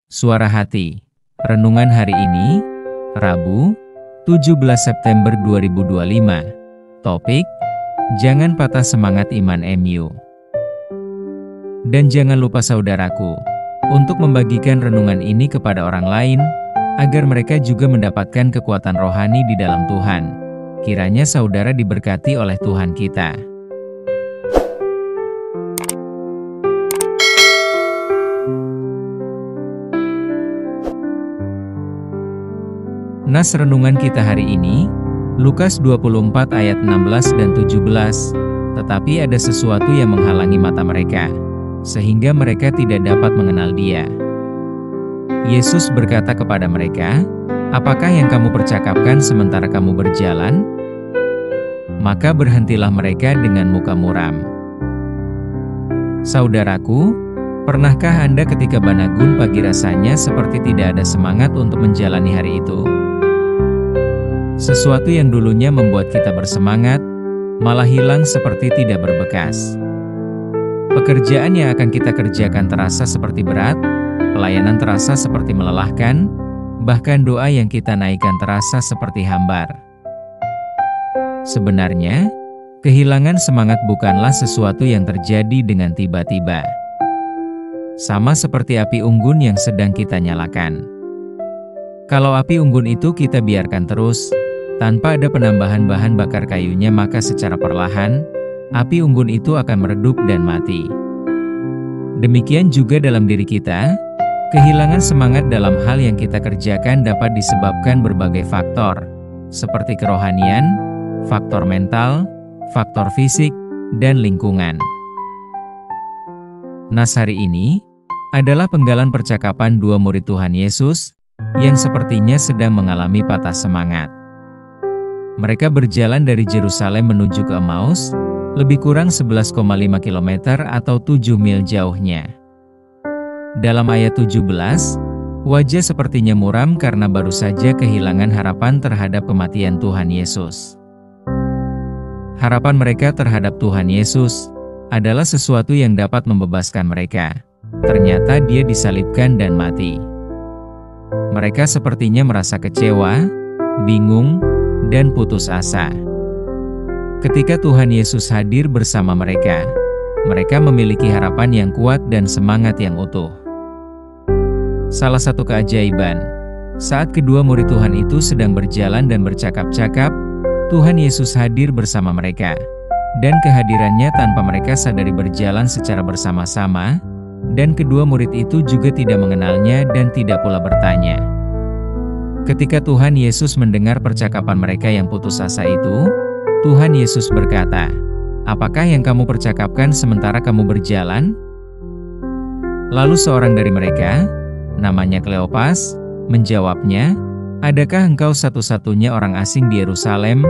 Suara Hati. Renungan hari ini, Rabu, 17 September 2025. Topik, Jangan Patah Semangat Iman MU. Dan jangan lupa saudaraku, untuk membagikan renungan ini kepada orang lain, agar mereka juga mendapatkan kekuatan rohani di dalam Tuhan. Kiranya saudara diberkati oleh Tuhan kita. Nas renungan kita hari ini, Lukas 24 ayat 16 dan 17, tetapi ada sesuatu yang menghalangi mata mereka, sehingga mereka tidak dapat mengenal Dia. Yesus berkata kepada mereka, "Apakah yang kamu percakapkan sementara kamu berjalan?" Maka berhentilah mereka dengan muka muram. Saudaraku, pernahkah Anda ketika banagun pagi rasanya seperti tidak ada semangat untuk menjalani hari itu? Sesuatu yang dulunya membuat kita bersemangat, malah hilang seperti tidak berbekas. Pekerjaan yang akan kita kerjakan terasa seperti berat, pelayanan terasa seperti melelahkan, bahkan doa yang kita naikkan terasa seperti hambar. Sebenarnya, kehilangan semangat bukanlah sesuatu yang terjadi dengan tiba-tiba. Sama seperti api unggun yang sedang kita nyalakan. Kalau api unggun itu kita biarkan terus, tanpa ada penambahan bahan bakar kayunya, maka secara perlahan, api unggun itu akan meredup dan mati. Demikian juga dalam diri kita, kehilangan semangat dalam hal yang kita kerjakan dapat disebabkan berbagai faktor, seperti kerohanian, faktor mental, faktor fisik, dan lingkungan. Nas hari ini adalah penggalan percakapan dua murid Tuhan Yesus, yang sepertinya sedang mengalami patah semangat. Mereka berjalan dari Yerusalem menuju ke Emmaus, lebih kurang 11,5 km atau 7 mil jauhnya. Dalam ayat 17, wajah sepertinya muram karena baru saja kehilangan harapan terhadap kematian Tuhan Yesus. Harapan mereka terhadap Tuhan Yesus adalah sesuatu yang dapat membebaskan mereka. Ternyata Dia disalibkan dan mati. Mereka sepertinya merasa kecewa, bingung, dan putus asa. Ketika Tuhan Yesus hadir bersama mereka, mereka memiliki harapan yang kuat dan semangat yang utuh. Salah satu keajaiban, saat kedua murid Tuhan itu sedang berjalan dan bercakap-cakap, Tuhan Yesus hadir bersama mereka, dan kehadirannya tanpa mereka sadari berjalan secara bersama-sama, dan kedua murid itu juga tidak mengenalnya dan tidak pula bertanya. Ketika Tuhan Yesus mendengar percakapan mereka yang putus asa itu, Tuhan Yesus berkata, "Apakah yang kamu percakapkan sementara kamu berjalan?" Lalu seorang dari mereka, namanya Kleopas, menjawabnya, "Adakah engkau satu-satunya orang asing di Yerusalem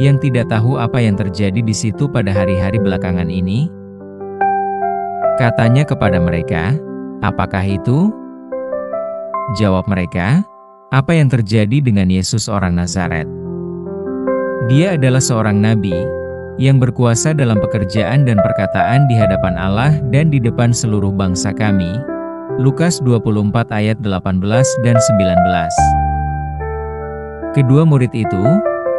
yang tidak tahu apa yang terjadi di situ pada hari-hari belakangan ini?" Katanya kepada mereka, "Apakah itu?" Jawab mereka, "Apa yang terjadi dengan Yesus orang Nazaret? Dia adalah seorang nabi, yang berkuasa dalam pekerjaan dan perkataan di hadapan Allah dan di depan seluruh bangsa kami." Lukas 24 ayat 18 dan 19. Kedua murid itu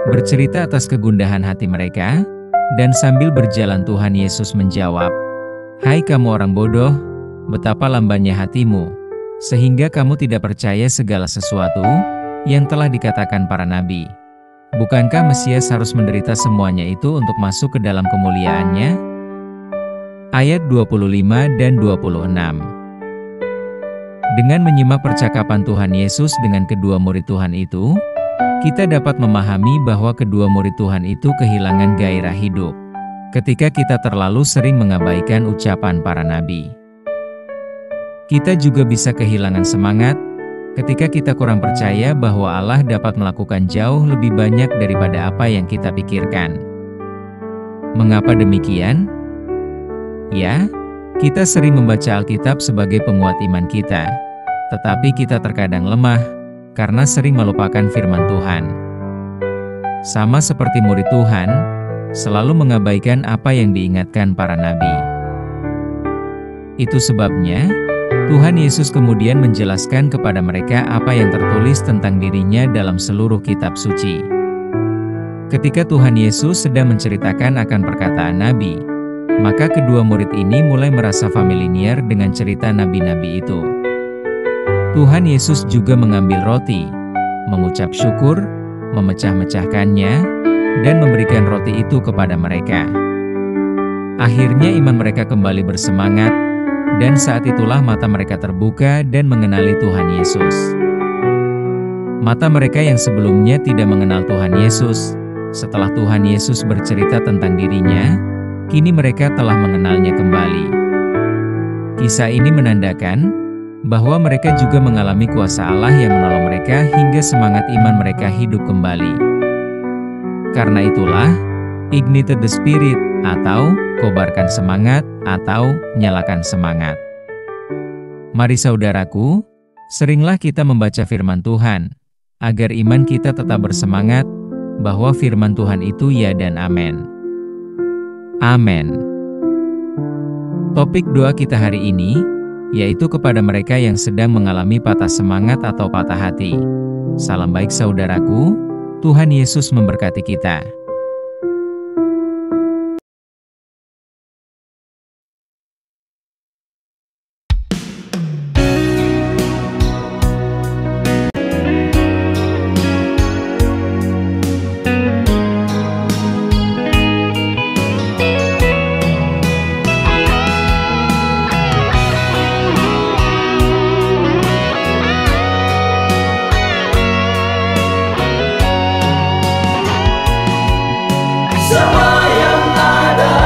bercerita atas kegundahan hati mereka, dan sambil berjalan Tuhan Yesus menjawab, "Hai kamu orang bodoh, betapa lambannya hatimu, sehingga kamu tidak percaya segala sesuatu yang telah dikatakan para nabi. Bukankah Mesias harus menderita semuanya itu untuk masuk ke dalam kemuliaannya?" Ayat 25 dan 26. Dengan menyimak percakapan Tuhan Yesus dengan kedua murid Tuhan itu, kita dapat memahami bahwa kedua murid Tuhan itu kehilangan gairah hidup, ketika kita terlalu sering mengabaikan ucapan para nabi. Kita juga bisa kehilangan semangat ketika kita kurang percaya bahwa Allah dapat melakukan jauh lebih banyak daripada apa yang kita pikirkan. Mengapa demikian? Ya, kita sering membaca Alkitab sebagai penguat iman kita, tetapi kita terkadang lemah karena sering melupakan firman Tuhan. Sama seperti murid Tuhan, selalu mengabaikan apa yang diingatkan para nabi. Itu sebabnya, Tuhan Yesus kemudian menjelaskan kepada mereka apa yang tertulis tentang dirinya dalam seluruh kitab suci. Ketika Tuhan Yesus sedang menceritakan akan perkataan Nabi, maka kedua murid ini mulai merasa familiar dengan cerita nabi-nabi itu. Tuhan Yesus juga mengambil roti, mengucap syukur, memecah-mecahkannya, dan memberikan roti itu kepada mereka. Akhirnya iman mereka kembali bersemangat, dan saat itulah mata mereka terbuka dan mengenali Tuhan Yesus. Mata mereka yang sebelumnya tidak mengenal Tuhan Yesus, setelah Tuhan Yesus bercerita tentang dirinya, kini mereka telah mengenalnya kembali. Kisah ini menandakan bahwa mereka juga mengalami kuasa Allah yang menolong mereka hingga semangat iman mereka hidup kembali. Karena itulah, ignited the spirit, atau kobarkan semangat, atau nyalakan semangat. Mari saudaraku, seringlah kita membaca firman Tuhan, agar iman kita tetap bersemangat, bahwa firman Tuhan itu ya dan amin. Amin. Topik doa kita hari ini, yaitu kepada mereka yang sedang mengalami patah semangat atau patah hati. Salam baik saudaraku, Tuhan Yesus memberkati kita. Semua yang ada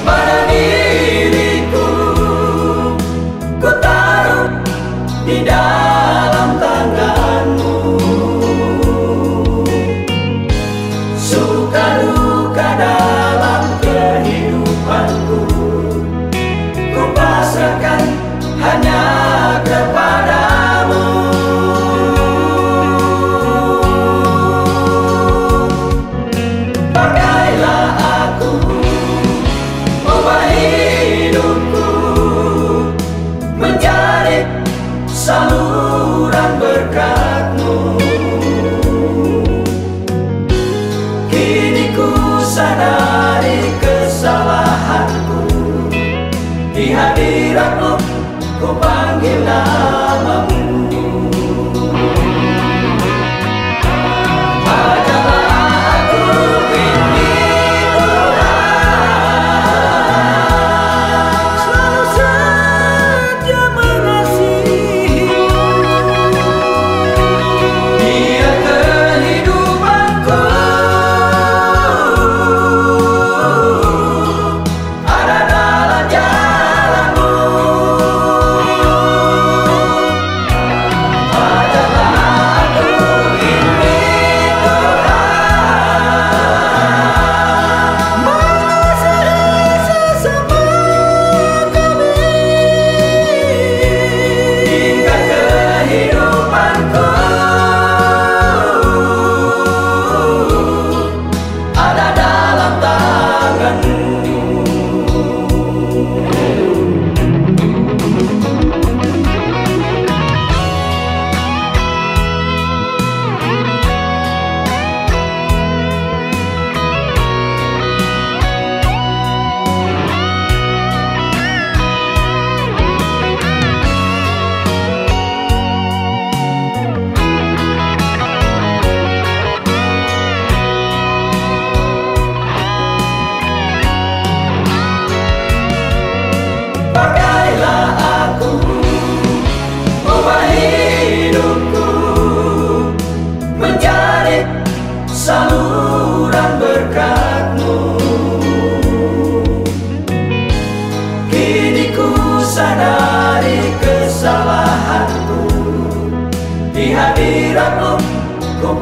pada diriku, ku taruh di dalam tangan-Mu. Suka duka dalam kehidupanku, ku pasrahkan hanya kepada-Mu. Pakailah aku, ubah hidupku menjadi saluran berkat-Mu. Kini ku sadari kesalahanku, di hadirat-Mu ku panggil nama-Mu. Pakailah aku, ubah hidupku menjadi saluran berkat-Mu. Kini ku sadari kesalahanku, di hadirat-Mu ku